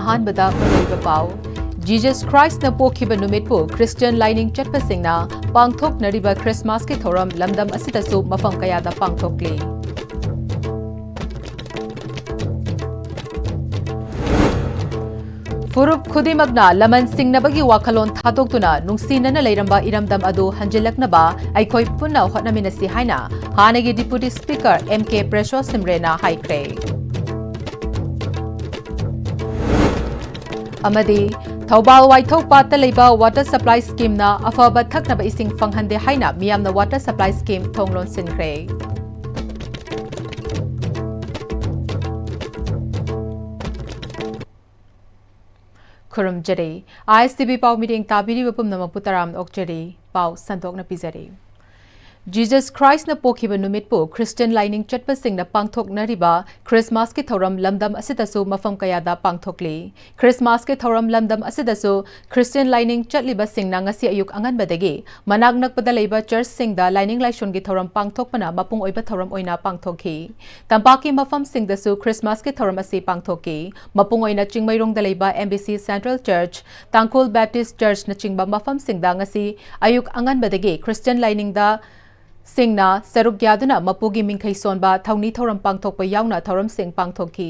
अहानबदा मरुइबा पाव Jesus Christ न पोखिबा नुमितपु Christian lining चटपसिंगना पांगथोकनरिबा Christmas के थौरम लमदम असिदसु मफम कयादा पांगथोकली फुरुप खुदिमगना लमन सिंगनबगी वाखलोन थादोक्तुना नुंगसीनना लेरंबा इरमदम अदु हंजिलकनबा अइखोय पुन्ना होटनमिनसी हाइना हानेगी डिप्यूटी स्पीकर एमके प्रेशो सिमरेना हाइक्रे अमदी थौबाल वाइथौ पाता लेबा वाटर सप्लाई स्कीम ना अफबा थकनबा इसिंग फंगहंदे हाइना मियामना वाटर सप्लाई स्कीम थोंगलोन सिनख्रे खुरम जरे ISTV पाव मीटिंग ताबिरी वपुम नमक पुतराम ओक्चरी पाव संतोक न पिजरे जीसस क्राइस्ट न पोखिबा नुमितपु क्रिश्चियन लाइनिंग चटपसिंग न पांगथोकनरिबा क्रिसमस के थौरम लमदम असिदसु मफम कयादा पांगथोकली क्रिसमस के थौरम लमदम असिदसु क्रिश्चियन लाइनिंग चटलिबा सिंगना ngasi ayuk anganbadagi manak nakpada leiba church singda lining laishon gi thoram pangthokpana mapung oiba thoram oina pangthokhi tampaki mafam singdasu Christmas ke thoram ase pangthokki mapung oina chingmairong da leiba MBC Central Church Tangkhul Baptist Church na chingba mafam singda ngasi ayuk anganbadagi Christian lining da सिंगना सरुक यादना मपुगी मिंखै सोनबा थौनी थौरम पांगथोकपा यावना थौरम सिंग पांगथोकि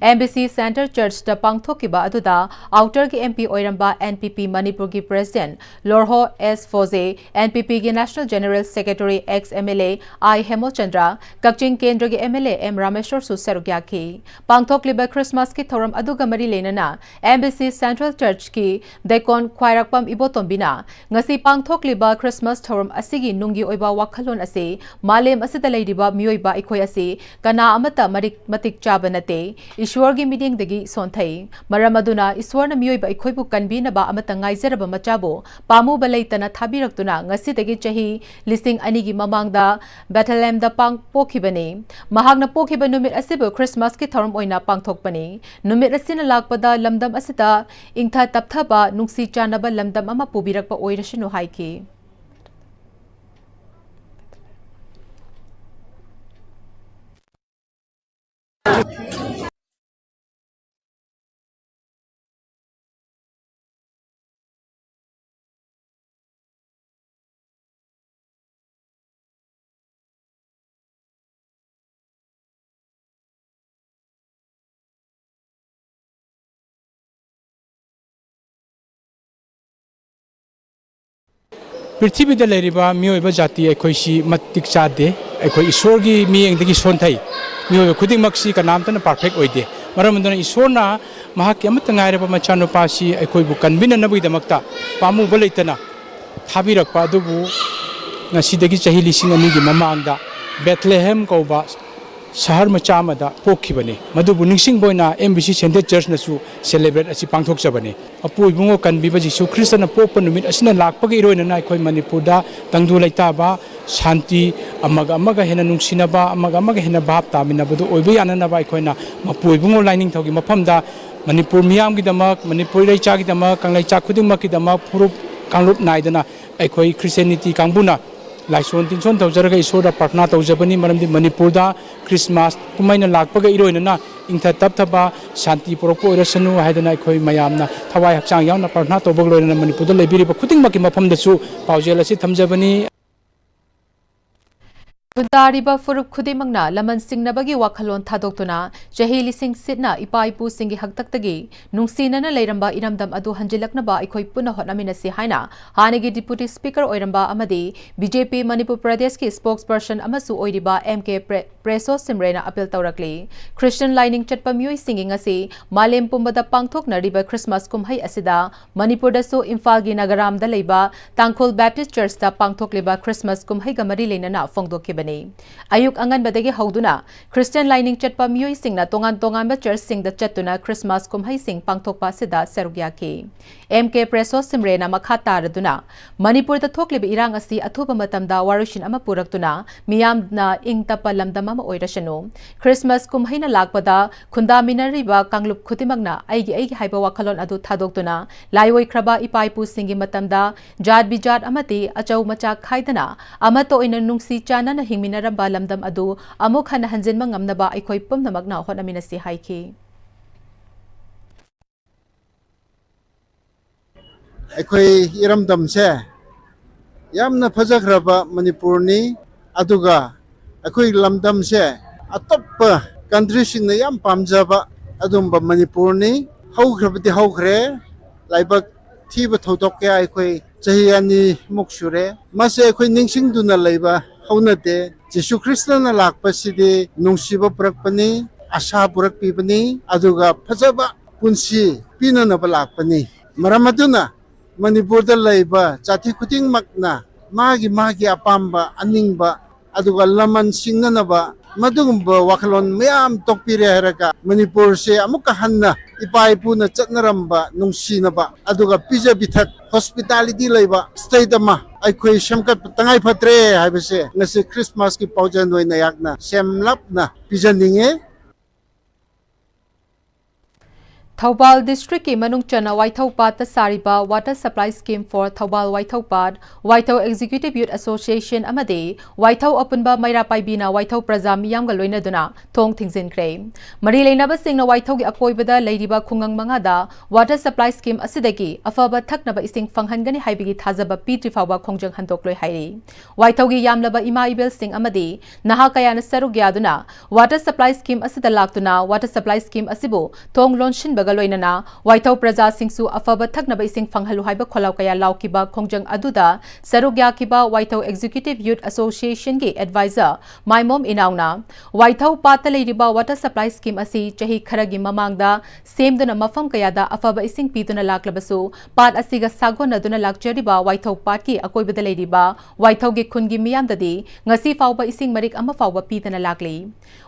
MBC सेंटर चर्च दा पांगथोकिबा अदुदा आउटर की MP ओइरंबा NPP मणिपुर की president Lorho S Pfoze NPP की national general secretary ex MLA I Hemochandra Kakching केंद्र की MLA M रामेश्वर सु सरुक याखि पांगथोकलिबा क्रिसमस की थौरम अदुगा मरी लेनना MBC सेंट्रल चर्च की देकोन ख्वाइरकपम इबोतोंबिना ngasi पांगथोकलिबा क्रिसमस थौरम असिगी नुंगी ओइबा वाखलोन असे मालेम असिदा लेरिबा मियोइबा इखोय असे कना अमता मतिक चाबा नते ईश्वर की मीटिंग दगी सोंथै मरम अदुना ईश्वरना मियोइबा इखोयबु कनबीनबा अमता ngaइजरबा मचाबो पामुबा लेतना थाबिरक्तुना ngasi दगी चही लिसिंग अनि की ममांगदा बेथलेम दा पांग पोखिबने महागना पोखिबा नुमित असिबु क्रिसमस की थौरम ओइना पांगथोकपने नुमित असिना लाकपदा लमदम असिदा इंथा तपथबा नुंगसी चानबा लमदम अमा पुबिरकपा ओइरसिनु हाइकी पृथ्वी दा लेरिबा मियोइबा जाति अखोइसी मतिक चादे अखोइ ईश्वर की मियेंगदगी सोनथै मियोइबा खुदिंगमक्सी कनामतना परफेक्ट ओइदे मरमदना ईश्वरना महाक अमत ngaireba machanupaसी अखोइबु कन्बिननबगिदमक्ता पामुबा लेतना थाबिरकपा अदुबु ngasi chahi lising ani gi mamangda Bethlehem कौबा शहर मचामदा पोखिबने मदुबु निंगसिंग बोइना MBC सेंटर चर्च नसु सेलिब्रेट असि पांगथोकजबने अपुइबुंगो कनबिबा जिसु ख्रिस्टन पोप नुमित असिना लाकपगे इरोइनना अखोइ मणिपुरदा तंगदु लैताबा शांति अमगा हेना नुंगसिनबा अमगा हेना भाब तामिनबदु ओइबे याननबा अखोइना मपुइबुंगो लाइनिंग थौगी मफमदा मणिपुर मियामगिदमक मणिपुर लैचागिदमक कंगलैचा खुदिंगमकिदमक फुरुप कांगलुप नाइदना अखोइ क्रिश्चियनिटी कांगबुना लाइसोन तिनसोन तौजरगा ईश्वर प्रार्थना तौजबनी मरमदि मणिपुरदा क्रिसमस कुमाइना लाकपगा इरोइनना इंथा तपथबा शांति पुरकपो ओइरसनु हाइदना अखोइ मयामना थवाइ हक्चांग यावना प्रार्थना तौबगलोइना मणिपुरदा लेबिरिबा खुदिंगमकि मफमदसु पाउजेल असि थमजबनी Puntaribा फुरुप खुदिमंगना लमन सिंगनबगी वाखलोन थादोक्तुना चही लिसिंग सिटना इपाइपु सिंगी हक्तक्तगी नुंगसीनना लेरंबा इरमदम अदु हंजिलकनबा अखोइ पुना होटनमिनसी हाइना हानेगी डिप्यूटी स्पीकर ओइरंबा अमदी BJP मणिपुर प्रदेश की स्पोक्स पर्सन अमसु ओइरिबा MK प्रेसो सिमरेना अपील तौरकली क्रिश्चियन लाइनिंग चटपा मियोइ सिंगिंग असि मालेम पुंबदा पांगथोकनरिबा क्रिसमस कुमहै असिदा मणिपुरदसु इम्फालगी नगरामदा लेबा तांखोल बैप्टिस्ट चर्चदा पांगथोकलिबा क्रिसमस कुमहै गमरी लेनना फोंगदोकिबा अयुक अंगनबदगी हौदुना क्रिश्चियन लाइनिंग चटपा मियोइ सिंगना तोंगान तोंगानबा चर्च सिंगदा चत्तुना क्रिसमस कुमहै सिंग पांगथोकपा सिदा सरुग्याखि MK प्रेसो सिमरेना मखा तारदुना मणिपुरदा थोकलिबा इरांग असि अथुबा मतमदा वारुशिन अमा पुरक्तुना मियामना इंग तपा लमदम अमा ओइरसनु क्रिसमस कुमहैना लाकपदा खुंदामिनरिबा कांगलुप खुतिमगना आइगी हाइबा वाखलोन अदु थादोक्तुना लाइवोइख्रबा इपाइपु सिंगी मतमदा जात बिजात अमति अचौ मचा खाइदना अमतो ओइना नुंगसी चानना हिंगमिनरबा लमदम अदु अमुक हन हंजिनमा ngamnaba अखोइ पुमनमगना होटनमिनसि हाइखि ꯑꯩꯈꯣꯏ ꯏꯔꯝꯗꯝꯁꯦ ꯌꯥꯝꯅ ꯐꯖꯈ꯭ꯔꯕ ꯃꯅꯤꯄꯨꯔꯅꯤ ꯑꯗꯨꯒ ꯑꯩꯈꯣꯏ ꯂꯝꯗꯝꯁꯦ ꯑꯇꯣꯞꯄ ꯀꯟꯇ꯭ꯔꯤꯁꯤꯡꯅ ꯌꯥꯝ ꯄꯥꯝꯖꯕ ꯑꯗꯨꯝꯕ ꯃꯅꯤꯄꯨꯔꯅꯤ ꯍꯧꯈ꯭ꯔꯕꯗꯤ ꯍꯧꯈ꯭ꯔꯦ ꯂꯥꯏꯕꯛ ꯊꯤꯕ ꯊꯧꯗꯣꯛ ꯀꯌꯥ ꯑꯩꯈꯣꯏ ꯆꯍꯤ ꯑꯅꯤꯃꯨꯛ ꯁꯨꯔꯦ ꯃꯁꯤ ꯑꯩꯈꯣꯏ ꯅꯤꯡꯁꯤꯡꯗꯨꯅ ꯂꯩꯕ ꯍꯧꯅꯗꯦ ꯖꯤꯁꯨ ꯈ꯭ꯔꯤꯁꯇꯅ ꯂꯥꯛꯄꯁꯤꯗꯤ ꯅꯨꯡꯁꯤꯕ ꯄꯨꯔꯛꯄꯅꯤ ꯑꯁꯥ ꯄꯨꯔꯛꯄꯤꯕꯅꯤ ꯑꯗꯨꯒ ꯐꯖꯕ ꯄꯨꯟꯁꯤ ꯄꯤꯅꯅꯕ ꯂꯥꯛꯄꯅꯤ ꯃꯔꯝ ꯑꯗꯨꯅ ꯃꯅꯤꯄꯨꯔꯗ ꯂꯩꯕ ꯖꯥꯇꯤ ꯈꯨꯗꯤꯡꯃꯛꯅ ꯃꯥꯒꯤ ꯑꯄꯥꯝꯕ ꯑꯅꯤꯡꯕ ꯑꯗꯨꯒ ꯂꯃꯟ ꯁꯤꯡꯅꯅꯕ ꯃꯗꯨꯒꯨꯝꯕ ꯋꯥꯈꯜꯂꯣꯟ ꯃꯌꯥꯝ ꯇꯣꯛꯄꯤꯔꯦ ꯍꯥꯏꯔꯒ ꯃꯅꯤꯄꯨꯔꯁꯦ ꯑꯃꯨꯛꯀ ꯍꯟꯅ ꯏꯄꯥ ꯏꯄꯨꯅ ꯆꯠꯅꯔꯝꯕ ꯅꯨꯡꯁꯤꯅꯕ ꯑꯗꯨꯒ ꯄꯤꯖ ꯄꯤꯊꯛ ꯍꯣꯁꯄꯤꯇꯥꯂꯤꯇꯤ ꯂꯩꯕ ꯁ꯭ꯇꯦꯠ ꯑꯃ ꯑꯩꯈꯣꯏ ꯁꯦꯝꯒꯠꯄ ꯇꯉꯥꯏ ꯐꯗ꯭ꯔꯦ ꯍꯥꯏꯕꯁꯦ ꯉꯁꯤ ꯈ꯭ꯔꯤꯁꯃꯥꯁꯀꯤ ꯄꯥꯎꯖꯦꯜ ꯑꯣꯏꯅ ꯌꯥꯝꯅ ꯁꯦꯝꯂꯞꯅ ꯄꯤꯖꯅꯤꯡꯉꯦ ꯊꯧꯕꯥꯜ ꯗꯤꯁꯇ꯭ꯔꯤꯛꯀꯤ ꯃꯅꯨꯡꯆꯟꯅ ꯋꯥꯏꯊꯧꯄꯥꯠꯇ ꯁꯥꯔꯤꯕ ꯋꯥꯇꯔ ꯁꯄ꯭ꯂꯥꯏ ꯁ꯭ꯀꯤꯝ ꯐꯣꯔ ꯊꯧꯕꯥꯜ ꯋꯥꯏꯊꯧꯄꯥꯠ ꯋꯥꯏꯊꯧ ꯑꯦꯛꯖꯤꯀ꯭ꯌꯨꯇꯤꯚ ꯌꯨꯠ ꯑꯦꯁꯣꯁꯤꯌꯦꯁꯟ ꯑꯃꯗꯤ ꯋꯥꯏꯊꯧ ꯑꯄꯨꯟꯕ ꯃꯩꯔꯥ ꯄꯥꯏꯕꯤꯅ ꯋꯥꯏꯊꯧ ꯄ꯭ꯔꯖꯥ ꯃꯤꯌꯥꯝꯒ ꯂꯣꯏꯅꯗꯨꯅ ꯊꯣꯡ ꯊꯤꯡꯖꯤꯟꯈ꯭ꯔꯦ ꯃꯔꯤ ꯂꯩꯅꯕꯁꯤꯡꯅ ꯋꯥꯏꯊꯧꯒꯤ ꯑꯀꯣꯏꯕꯗ ꯂꯩꯔꯤꯕ ꯈꯨꯡꯒꯪ ꯃꯉꯥꯗ ꯋꯥꯇꯔ ꯁꯄ꯭ꯂꯥꯏ ꯁ꯭ꯀꯤꯝ ꯑꯁꯤꯗꯒꯤ ꯑꯐꯕ ꯊꯛꯅꯕ ꯏꯁꯤꯡ ꯐꯪꯍꯟꯒꯅꯤ ꯍꯥꯏꯕꯒꯤ ꯊꯥꯖꯕ ꯄꯤꯗ꯭ꯔꯤ ꯐꯥꯎꯕ ꯈꯣꯡꯖꯪ ꯍꯟꯗꯣꯛꯂꯣꯏ ꯍꯥꯏꯔꯤ ꯋꯥꯏꯊꯧꯒꯤ ꯌꯥꯝꯂꯕ ꯏꯃꯥ ꯏꯕꯦꯜꯁꯤꯡ ꯑꯃꯗꯤ ꯅꯍꯥ ꯀꯌꯥꯅ ꯁꯔꯨꯛ ꯌꯥꯗꯨꯅ ꯋꯥꯇꯔ ꯁꯄ꯭ꯂꯥꯏ ꯁ꯭ꯀꯤꯝ ꯑꯁꯤꯗ ꯂꯥꯛꯇꯨꯅ ꯋꯥꯇꯔ ꯁꯄ꯭ꯂꯥꯏ ꯁ꯭ꯀꯤꯝ ꯑꯁꯤꯕꯨ ꯊꯣꯡ ꯂꯣꯟꯁꯤꯟꯕꯒ ꯂꯣꯏꯅꯅ वाइथौ प्रजासिंगसु अफब थक्नब इसिंग फंगहलु हाइबा खोलाव कया लाउकिबा खोंजंग अदुदा सरुक याकिबा वाइथौ एग्जीक्यूटिव यूथ एसोसिएशन की एडवाइजर माइमोम इनाउना वाइथौ पात लेरिबा वाटर सप्लाई स्कीम असि चही खरगी ममांगदा सेमदुना मफम कयादा अफब इसिंग पीदुना लाक्लबसु पात असिगा सागोनदुना लाक्चरिबा वाइथौ पात की अकोइबदा लेरिबा वाइथौ गी खुनगी मियामददी ngasi fawba ising marik ama fawba pidana lakli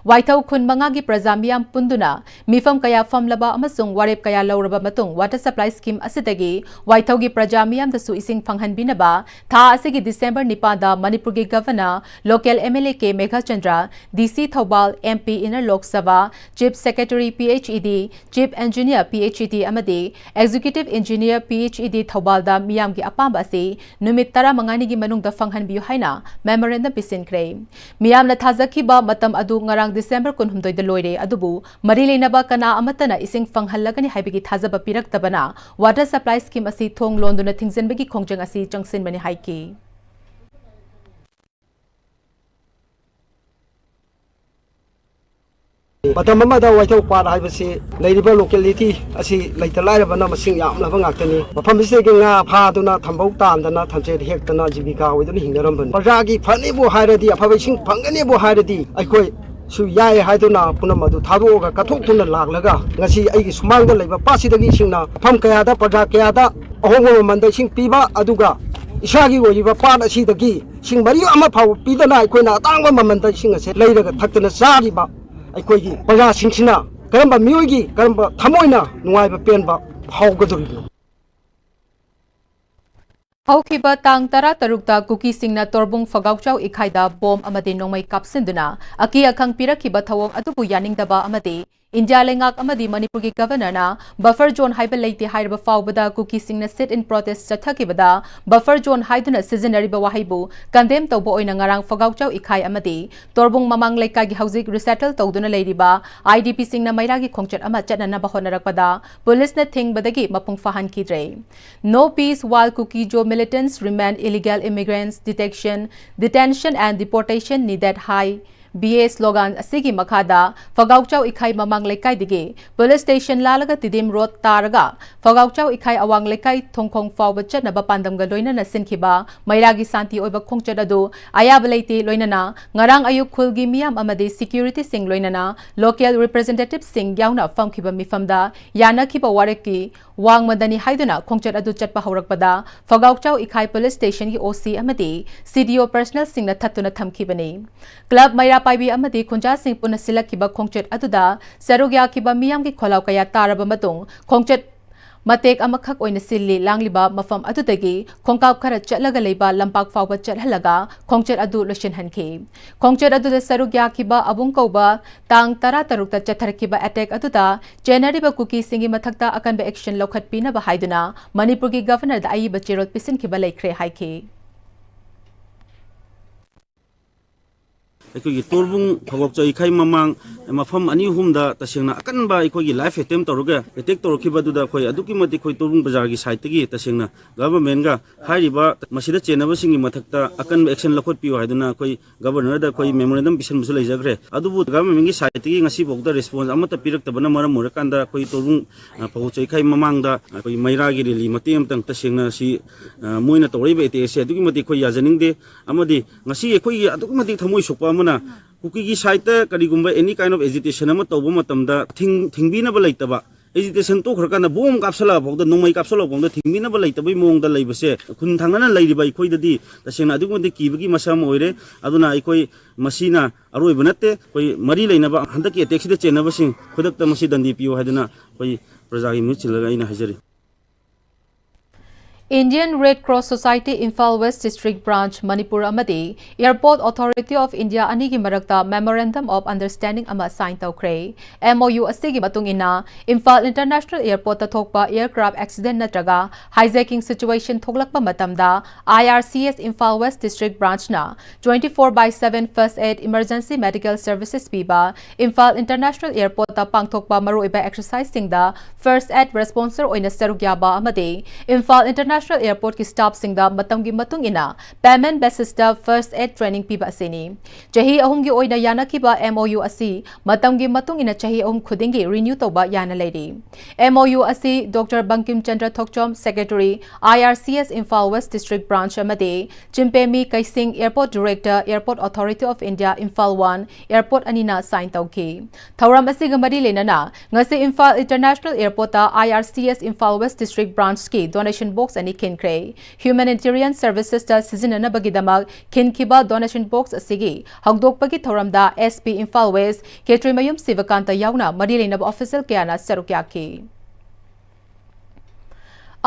waithau khun manga gi praja miyam punduna mifam kaya famlaba amasung warep kaya lauraba matung water supply scheme asidagi waithau gi praja miyam dasu ising phanghan binaba tha asigi December 9 da Manipur gi governor local MLA ke Megha Chandra DC Thobal MP inner Lok Sabha chief secretary PHED chief engineer PHED amadi executive engineer PHED Thobal da miyam gi apamba asi numit tara mangani gi manung da phanghan biyu haina memorandum पिसिनख्रे मियाम थाजखिबा मतम अदु ngarang December 19 दा लोइरे अदुबु मरि लेनबा कना अमतना इसिंग फंगहल्लगनि हाइबगी थाजबा पिरक्तबना water supply scheme असि थोंग लोंदुना थिंगजनबगी खोंजंग असि चंगसिनबनि हाइकी मतम अमदा वाइथौ पाट हाइबसे लैरिबा locality असि लैता लाइरबना मसिंग यामलबा ngaktani मफम बिसेगे nga फादुना थंबौ तामदना थंचे हेक्तना जीविका होइदुना हिंगरमबन प्रजागी फनिबु हाइरदी अफबसिंग फंगनिबु हाइरदी अखोय सु याय हाइदुना पुनम अदु थादोगा कथोक्तुना लागलगा ngasi aigi sumangda laiba pasidagi singna फम कयादा प्रजा कयादा अहोंगो मंदै सिंग पीबा अदुगा इसागी ओइबा पाट असिदगी सिंग मरि अमा फाव पीदना अखोयना तांगबा ममंदै सिंग असे लैरगा थक्तना सारिबा अखोयगी प्रजा सिंगसिना करंबा मियोगी करंबा थमोइना नुवाइबा पेनबा फावगदुरिबो हौखिबा तांग तरा तरुकता कुकी सिंगना तोरबुंग फगाउचाउ इखाइदा बॉम अमदे नोंमै कापसिंदुना अकी अखंग पिरखिबा थवोंग अदुबु यानिंगदबा अमदे इंडिया लेंगाक अमदि मणिपुर की गवर्नरना बफर जोन हाइबा लेते हाइरबा फावबदा कुकी सिंगना सिट इन प्रोटेस्ट चथकिबदा बफर जोन हाइदुना सिजनरिबा वाहिबु कंडेम तौबा ओइना ngarang फगाउचाउ इखाइ अमदि तोरबुंग ममांग लेकागी हौजिक रिसेटल तौदुना लेरिबा आईडीपी सिंगना मैरागी खोंगचट अमा चटनना होनरकपदा पुलिसना थिंगबदगी मपुंग फाहनखिद्रे नो पीस वाल कुकी जो militants remain illegal immigrants detention and deportation needed high BA slogan asigi makhada fagauchau ikhai mamang lekai dige police station lalaga tidim road taraga fagauchau ikhai awang lekai thongkhong fawba chatnaba pandamga loinana sinkhiba mairagi santi oiba khongchat adu ayaba leite loinana ngarang ayuk khulgi miyam amade security sing loinana local representative sing yauna famkhiba mifamda yanakhiba wareki wang madani haiduna khongchat adu chatpa haurakpada fagauchau ikhai police station ki OC amade CDO personnel singna thatuna thamkhibani club maira पाइबी अमदी खुंजा सिंह पुनः सिलकिबा खोंगचट अदुदा सरुग्या किबा मियाम की खोलाव कया तारबा मतुंग खोंगचट मतेक अमखक ओइन सिल्ली लांगलिबा मफम अदुदगी खोंकाप खरा चलगा लेबा लंपाक फावबा चलहलगा खोंगचट अदु लोशन हनखे खोंगचट अदुदा सरुग्या किबा अबुंग कौबा तांग तरा तरुकता चथरकिबा अटैक अदुदा चेनरिबा कुकी सिंगी मथक्ता अकनबा एक्शन लौखत पिनबा हाइदुना मणिपुर की गवर्नर दा आइबा चेरोत पिसिन किबा लेख्रे हाइखे ꯑꯩꯈꯣꯏꯒꯤ ꯇꯣꯔꯕꯨꯡ ꯐꯒꯣꯛꯆ ꯏꯈꯩ ꯃꯃꯥꯡ ꯃꯐꯝ ꯑꯅꯤ ꯑꯍꯨꯝꯗ ꯇꯁꯦꯡꯅ ꯑꯀꯟꯕ ꯑꯩꯈꯣꯏꯒꯤ ꯂꯥꯏꯐ ꯑꯦꯇꯦꯝ ꯇꯧꯔꯒ ꯑꯦꯇꯦꯛ ꯇꯧꯔꯛꯈꯤꯕꯗꯨꯗ ꯑꯩꯈꯣꯏ ꯑꯗꯨꯛꯀꯤ ꯃꯇꯤꯛ ꯑꯩꯈꯣꯏ ꯇꯣꯔꯕꯨꯡ ꯕꯖꯥꯔꯒꯤ ꯁꯥꯏꯠꯇꯒꯤ ꯇꯁꯦꯡꯅ ꯒꯚꯔꯟꯃꯦꯟꯠꯒ ꯍꯥꯏꯔꯤꯕ ꯃꯁꯤꯗ ꯆꯦꯟꯅꯕꯁꯤꯡꯒꯤ ꯃꯊꯛꯇ ꯑꯀꯟꯕ ꯑꯦꯛꯁꯟ ꯂꯧꯈꯠꯄꯤꯌꯨ ꯍꯥꯏꯗꯨꯅ ꯑꯩꯈꯣꯏ ꯒꯚꯔꯅꯔꯗ ꯑꯩꯈꯣꯏ ꯃꯦꯃꯣꯔꯦꯟꯗꯝ ꯄꯤꯁꯟꯕꯁꯨ ꯂꯩꯖꯈ꯭ꯔꯦ ꯑꯗꯨꯕꯨ ꯒꯚꯔꯟꯃꯦꯟꯠꯒꯤ ꯁꯥꯏꯠꯇꯒꯤ ꯉꯁꯤꯐꯥꯎꯗ ꯔꯦꯁꯄꯣꯟꯁ ꯑꯃꯠꯇ ꯄꯤꯔꯛꯇꯕꯅ ꯃꯔꯝ ꯑꯣꯏꯔꯀꯥꯟꯗ ꯑꯩꯈꯣꯏ ꯇꯣꯔꯕꯨꯡ ꯐꯒꯣꯛꯆ ꯏꯈꯩ ꯃꯃꯥꯡꯗ ꯑꯩꯈꯣꯏ ꯃꯩꯔꯥꯒꯤ ꯔꯦꯂꯤ ꯃꯇꯦꯛ ꯑꯃꯇꯪ ꯇꯁꯦꯡꯅ ꯁꯤ ꯃꯣꯏꯅ ꯇꯧꯔꯛꯏꯕ ꯑꯦꯇꯦꯛꯁꯦ ꯑꯗꯨꯛꯀꯤ ꯃꯇꯤꯛ ꯑꯩꯈꯣꯏ ꯌꯥꯖꯅꯤꯡꯗꯦ ꯑꯃꯗꯤ ꯉꯁꯤ ꯑꯩꯈꯣꯏꯒꯤ ꯑꯗꯨꯛꯀꯤ ꯃꯇꯤꯛ ꯊꯃꯣꯏ ꯁꯣꯛꯄ ꯑꯃꯅ ꯀꯨꯀꯤꯒꯤ ꯁꯥꯏꯠꯇ ꯀꯔꯤꯒꯨꯝꯕ ꯑꯦꯅꯤ ꯀꯥꯏꯟ ꯑꯣꯐ ꯑꯦꯖꯤꯇꯦꯁꯟ ꯑꯃ ꯇꯧꯕ ꯃꯇꯝꯗ ꯊꯤꯡꯕꯤꯅꯕ ꯂꯩꯇꯕ ꯑꯦꯖꯤꯇꯦꯁꯟ ꯇꯣꯛꯈ꯭ꯔꯀꯥꯟꯗ ꯕꯣꯝ ꯀꯥꯞꯁꯜꯂꯛꯑꯐꯥꯎꯗ ꯅꯣꯡꯃꯩ ꯀꯥꯞꯁꯜꯂꯛꯐꯥꯎꯗ ꯊꯤꯡꯕꯤꯅꯕ ꯂꯩꯇꯕꯒꯤ ꯃꯑꯣꯡꯗ ꯂꯩꯕꯁꯦ ꯈꯨꯟ ꯊꯪꯅꯅ ꯂꯩꯔꯤꯕ ꯑꯩꯈꯣꯏꯗꯗꯤ ꯇꯁꯦꯡꯅ ꯑꯗꯨꯛꯀꯤ ꯃꯇꯤꯛ ꯀꯤꯕꯒꯤ ꯃꯁꯛ ꯑꯃ ꯑꯣꯏꯔꯦ ꯑꯗꯨꯅ ꯑꯩꯈꯣꯏ ꯃꯁꯤꯅ ꯑꯔꯣꯏꯕ ꯅꯠꯇꯦ ꯑꯩꯈꯣꯏ ꯃꯔꯤ ꯂꯩꯅꯕ ꯍꯟꯗꯛꯀꯤ ꯑꯦꯇꯦꯛꯁꯤꯗ ꯆꯦꯟꯅꯕꯁꯤꯡ ꯈꯨꯗꯛꯇ ꯃꯁꯤ ꯗꯟꯗꯤ ꯄꯤꯌꯨ ꯍꯥꯏꯗꯨꯅ ꯑꯩꯈꯣꯏ ꯄ꯭ꯔꯖꯥꯒꯤ ꯃꯤꯍꯨꯠ ꯆꯤꯜꯂꯒ ꯑꯩꯅ ꯍꯥꯏꯖꯔꯤ Indian Red Cross Society Imphal West District Branch Manipur amadi Airport Authority of India anigi marakta Memorandum of Understanding ama sign tawkre MOU asigi matung ina Imphal International Airport ta thokpa aircraft accident natraga hijacking situation thoklakpa matamda IRCS Imphal West District Branch na 24/7 first aid emergency medical services piba Imphal International Airport ta pangthokpa maruiba exercise singda first aid responser oina sarugyaba amadi Imphal International Airport ki staff singda matamgi matung ina payment basis da first aid training piba asini chahi ahum gi oina yana kiba MOU asi matamgi matung ina chahi ahum khudingi renew toba yana leiri MOU asi Dr. Bankim Chandra Thokchom Secretary IRCS Imphal West District Branch amade Chimpemi Kaising Airport Director Airport Authority of India Imphal 1 Airport anina sign tawki thauram asi gamari lenana ngasi Imphal International Airport ta IRCS Imphal West District Branch ki donation box ani kinkre humanitarian services ta sizinana bagidamak kinkiba donation box asigi hagdokpagi thoramda SP Imphal West Ketrimayum Sivakanta yauna mari lenab official kyana sarukyaki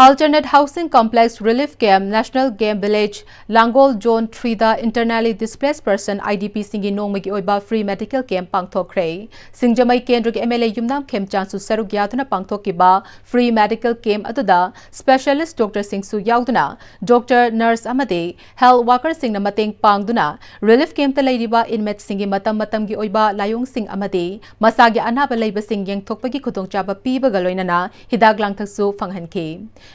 Alternate Housing Complex Relief Camp National Game Village Langol Zone 3 da internally displaced person IDP singi nongmagi oiba free medical camp pangthokre Singjamai Kendra ki MLA Yumnam Khemchansu Saruk Yaduna pangthokiba free medical camp aduda specialist Dr. Singsu Yauduna Dr. Nurse Amade health worker singna mateng pangduna relief camp ta leiriba inmate singi matam gi oiba layong sing amade masagi anaba leiba sing yengthokpagi khutongchaba piba galoinana hidak langthaksu phanghanki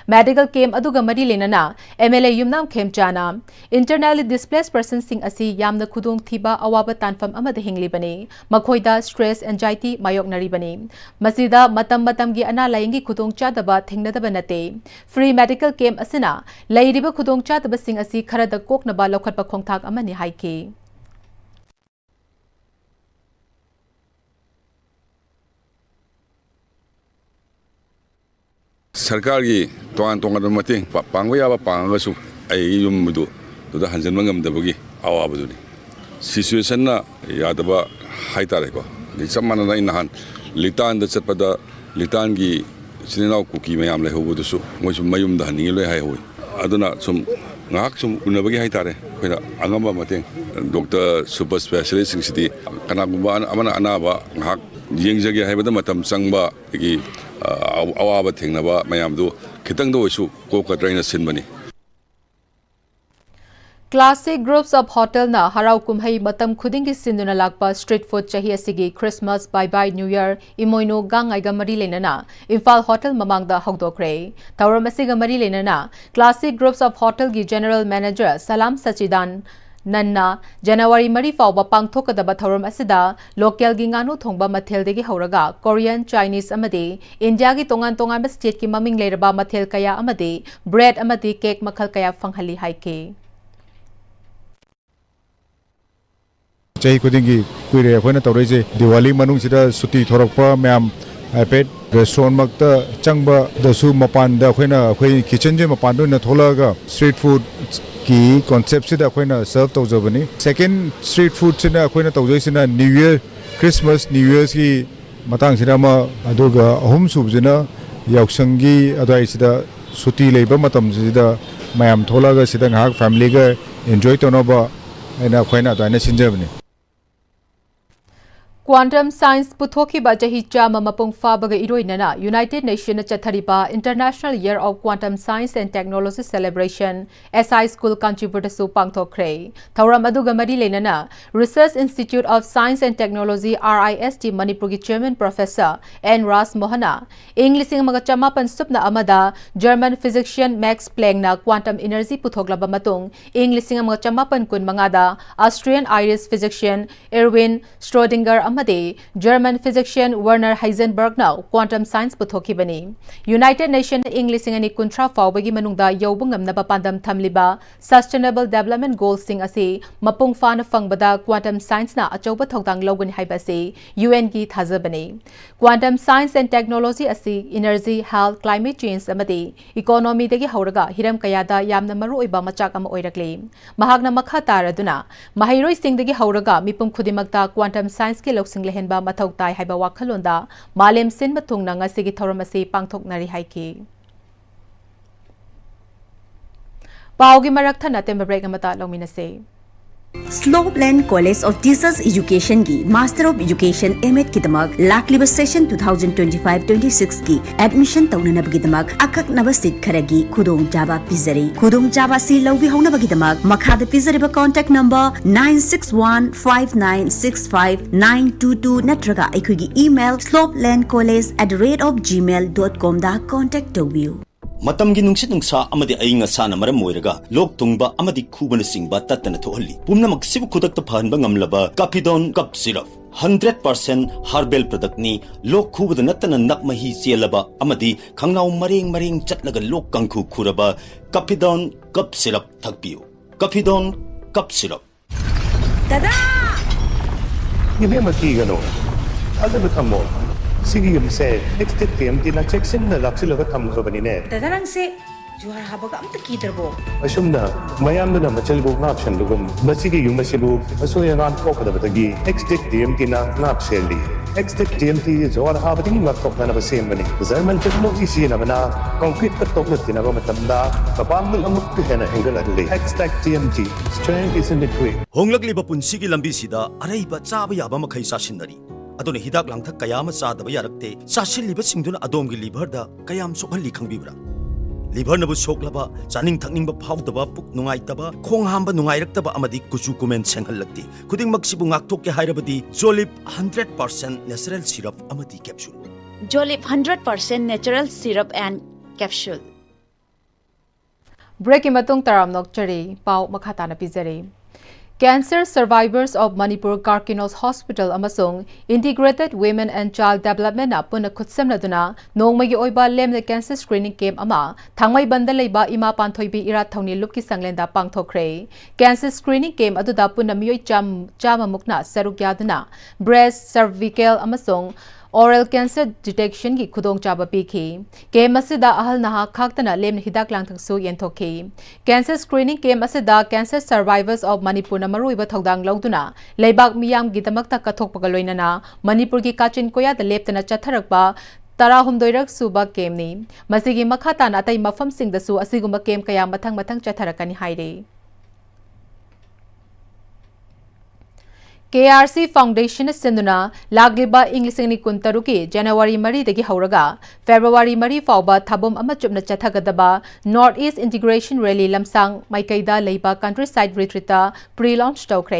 Medical camp aduga mari lenana MLA Yumnam Khemchana internally displaced persons sing asi yamna khudong thiba awaba tanfam amada hinglibani makhoida stress anxiety mayoknari bani masida matam gi ana layengi khudong chadaba thingnadaba nate free medical camp asina leiriba khudong chadaba sing asi kharada koknaba lokhatpa khongthak amani haiki सरकार की तोान तोान मतें पांग याब पांगसु युमदु हंजन गमदबगी अवाबदुनी situation Yadav हाइतारेको चप मानना नहान लिटान चटपद लिटान की Chenab cookie ma'am लेहबदुसु मोइसु मयुम Honey लोई हाइहौई अदुना सुम ngahak sum unabagi haitare khoina angamba mateng doctor super specialist singsi kanagumba amana anaba ngahak yengjage haibada matam changba gi awaba thengnaba mayamdu khitang do isu ko katraina sinbani Classic groups of hotel na harau kumhai matam khudingi sinduna lakpa street food chahi asigi Christmas bye bye New Year imoino gangai ga mari lenana Imphal hotel mamangda hogdokre tawram asiga mari lenana Classic groups of hotel gi general manager Salam Sachidan Nanna January mari fawba pangthokadaba thauram asida local gi nganu thongba mathel degi hauraga Korean Chinese amadi India gi tongan tongan state ki maming leiraba mathel kaya amadi bread amadi cake makhal kaya fanghali haike chahi khudingi kuire khoina tawreje Diwali manung sida suti thorokpa myam haipet restaurant makta changba dasu mapan da khoina khoi kitchen je mapan do na tholaga street food ki concept sida khoina serve tawjabani second street food sina khoina tawjai sina New Year Christmas New Year's ki matang sida ma aduga ahum subjina yauksangi adai sida suti leiba matam sida mayam tholaga sida ngak family ga enjoy tonoba aina khoina daina sinjabani Quantum Science Puthokiba Jahi Chama Mapung Fabaga Iroinana, United Nations Chathariba International Year of Quantum Science and Technology Celebration, SI School Contributor Su Pangthokre, Thauram Aduga Mari Lenana, Research Institute of Science and Technology RIST Manipuri Chairman Professor N. Ras Mohana, English Magachamapan Supna Amada, German physician Max Planck na quantum energy Puthoklaba Matung, English Magachamapan Kun Mangada, Austrian Irish physician Erwin Schrödinger Amade, German physician Werner Heisenberg now quantum science puthokibani. United Nations English ngani kuntra fawbagi manungda yobungam na papandam thamliba Sustainable Development Goals sing asi mapung fana fangbada quantum science na achoba thokdang logan haibase UN gi thazabani. Quantum science and technology asi energy, health, climate change amade economy degi hauraga hiram kayada yamna maru oiba machak ama oirakle. Mahagna makha taraduna mahiroi sing degi hauraga mipum khudimakta quantum science ke sing lehenba mathau tai haiba wakhalonda malem sin mathung na ngasi gi thoramasi pangthoknari haiki paugi marak thana temba break amata longminase Slopeland College of Teachers Education की Master of Education M.Ed की दमाग लाखलिबा session 2025-26 की admission तौननब की दमाग अकक नवसित खरगी खुदोंग जाबा पिजरी खुदोंग जाबा सी लौवी होनब की दमाग मखाद पिजरीबा कांटेक्ट नंबर 9615965922 नत्रगा अखुगी ईमेल slopelandcollege@gmail.com दा कांटेक्ट तौबियो मतम की नुंगसित नुंगसा अमदि अइंग असाना मरम मोइरगा लोक तुंगबा अमदि खुबन सिंगबा तत्तन थोहली पुमनमक सिब खुदक फहनबा ngamlaba काफिडोन कप सिरप 100% हर्बल प्रोडक्ट नि लोक खुबद नत्तन नक मही चेलबा अमदि खंगनाउ मरेंग मरेंग चटलगा लोक कंखु खुरबा काफिडोन कप सिरप थकपियो काफिडोन कप सिरप दादा ये मती गनो अजब थमो सिगी से नेक्स्ट टेम दिना चेक्सन न लाक्सिलगा थमखबनिने दादारंग से जुहार हाबगा अमत कीदरबो असुमना मयामना मचलबो नापशन दुगम मसिगी युमसिबु असोयगान पोकदबदगी नेक्स्ट टेम दिना नापसेली नेक्स्ट टेम ती जुहार हाबदि नापतोकना बसेमबनि जर्मन टेक्नोलॉजी सिनबना कंक्रीट कटोकना तिनबा मतमदा कपांगल अमुक हेना एंगल अदले next TMT strength is in the क्वे होंगलकलिबा पुंसिगी लंबी सिदा अरैबा चाबा याबा मखै सासिनदरी अदोने हिदाक लांथक कयाम चादबा यारक्ते चासिलिबा सिंगदुना अदोमगी लिभरदा कयाम सोखली खंगबिब्रा लिभर नबु सोखलबा चानिंग थकनिंगबा फावदबा पुक नुंगाइतबा खोंग हांबा नुंगाइरक्तबा अमदि कुचु कुमेन सेंहललक्ति खुदिंगमक सिबु ngakthokke hairabadi जोलिप 100% नेचुरल सिरप अमदि कैप्सूल जोलिप 100% natural syrup and capsule break इमतुंग तराम नोकचरी पाउ मखाताना पिजरी Cancer Survivors of Manipur Karkinos Hospital amasung Integrated Women and Child Development na puna khutsamnaduna nongmagi oiba lemna cancer screening camp ama thangmai banda leiba ima panthoibi ira thongni lupki sanglenda pangthokre cancer screening camp aduda puna miyoi chama mukna saruk yaduna breast cervical amasung oral cancer detection ki khudong chaba pikhi camp asida ahal naha khaktana lemna hidak langthang su yentokhi cancer screening camp asida cancer survivors of Manipur na maruiba thogdang longduna leibak miyam gidamakta kathokpaga loinana Manipur ki kachin koya da leptana chatharakpa Tarahumdoirak suba kemni masigi makhatan atai mafam singda su asiguma kem kaya mathang chatharakani haire KRC Foundation senduna lagliba English ni kuntaruki January mari dagi hauraga February mari fauba thabum ama chupna chathagadaba North-East Integration Rally lamsang maikaida leiba countryside retreat pre-launch tawkre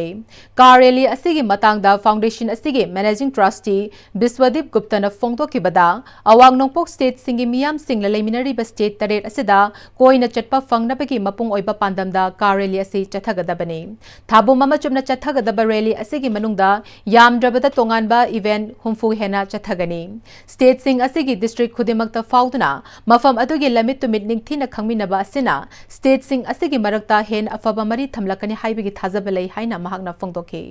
car rally asigi matangda foundation asigi managing trustee Biswadip Gupta na phongto kibada awang nongpok state singi miyam singla leiminari ba state taret asida koina chatpa fangnabagi mapung oiba pandamda car rally asi chathagadabani thabum ama chupna chathagadaba rally asigi manungda yamdrabada tonganba event humfu hena chathagani state sing asigi district khudimakta fauduna mafam adugi lamit to meeting thina khangminaba asina state sing asigi marakta hen afaba mari thamlakani haibigi thajabalai haina mahakna phongdoke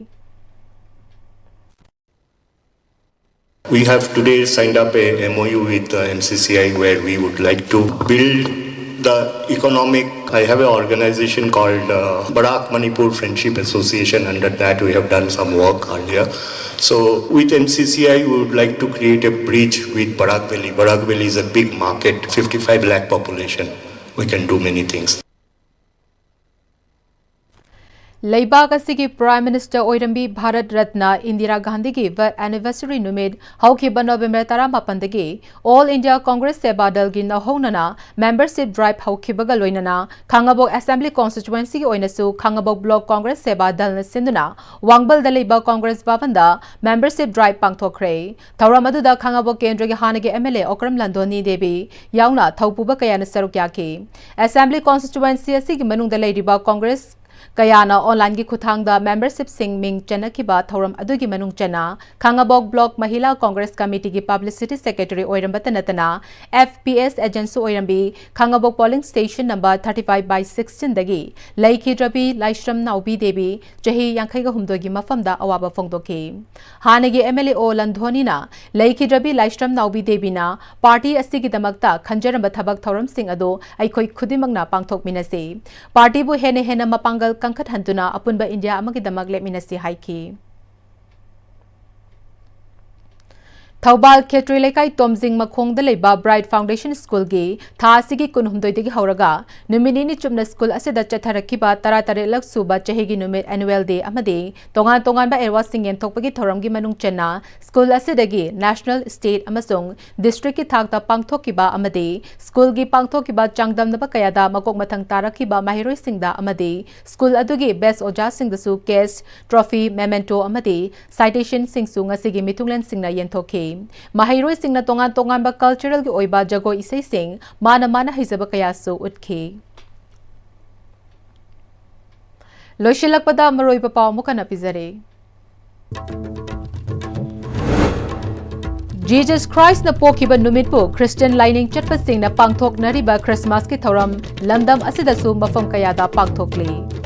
We have today signed up a MOU with MCCI where we would like to build the economic. I have an organization called Barak Manipur Friendship Association. Under that we have done some work earlier. So with MCCI we would like to create a bridge with Barak Valley. Barak Valley is a big market, 55 lakh population. We can do many things. Leibak asigi Prime Minister Oirambi Bharat Ratna Indira Gandhi ki birth anniversary numid haukiba November 18 All India Congress Seba Dal gi nahonana membership drive haukibaga loinana Khangabok Assembly constituency gi oinasu Khangabok Block Congress Seba Dal na sinduna Wangbal da Leiba Congress Bhavanda membership drive pangthokre Thauramadu da Khangabok Kendra gi hanagi MLA Okram Landoni Devi yauna thaupuba kayana saruk yaki Assembly constituency asigi manung da Leiba Congress Kayana online gi kuthang da membership sing ming chana ki ba thoram adugi manung chana Khangabok Block Mahila Congress Committee gi publicity secretary oiram batanatana FPS agency oirambi Khangabok polling station number 35/16 dagi Laiki Drabi Laishram Naubi Devi Jahi Yankhai ga humdo gi mafam da awaba phongdoki Hanagi MLA O Landhoni na Laiki Drabi Laishram Naubi Devi na party asigi damakta khanjaram bathabak thoram sing ado aikoi khudimagna pangthok minasi party bu hene hena mapangal Kangkat hantuna apunba India amagi damak lepminasi haiki. Thaubal Khetri Lekai Tomjing Makhong da leiba Bright Foundation School gi tha asigi kunhumdoi digi hauraga numinini chumna school asida chatharakiba taratare lak suba chehigi numit annual day amadi tongan ba erwa singen thokpagi thoramgi manung chenna school asidagi national state amasung district ki thakta pangthokiba amadi school gi pangthokiba changdamnaba kayada makok mathang tarakiba mahiroi singda amadi school adugi best oja singdasu case trophy memento amadi citation singsu ngasigi mithunglen singna yenthoki Mahiroi sing na tongan ba cultural gi oiba jago isai sing mana hizaba kaya su utki. Loishilakpada maroi pa paw mo kana pizare. Jesus Christ na pokiba numit po Christian lining chatpa sing na pangthok nariba Christmas ki thoram landam asida su mafam kaya da pangthokli.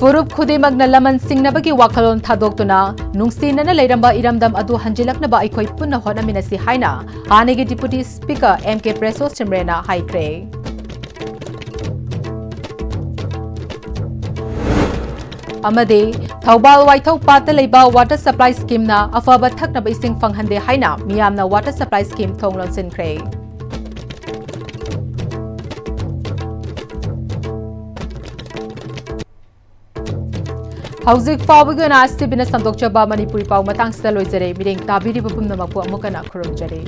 Furup khudimag na laman singnabagi wakalon thadokuna nungsinana leiramba iramdam adu hanjilaknaba aikoi punna honaminasi haina hanigi deputy speaker MK Preso Simrena haikre Amade Thaubal Waithau Pata leiba water supply scheme na afaba thaknaba ising fanghande haina miyamna water supply scheme thonglon sinkre Hauzik Fawig na Stibina Sandokcha ba Manipuri pau matang sida loizare mireng tabiri bapum namakpu amukana khurumjare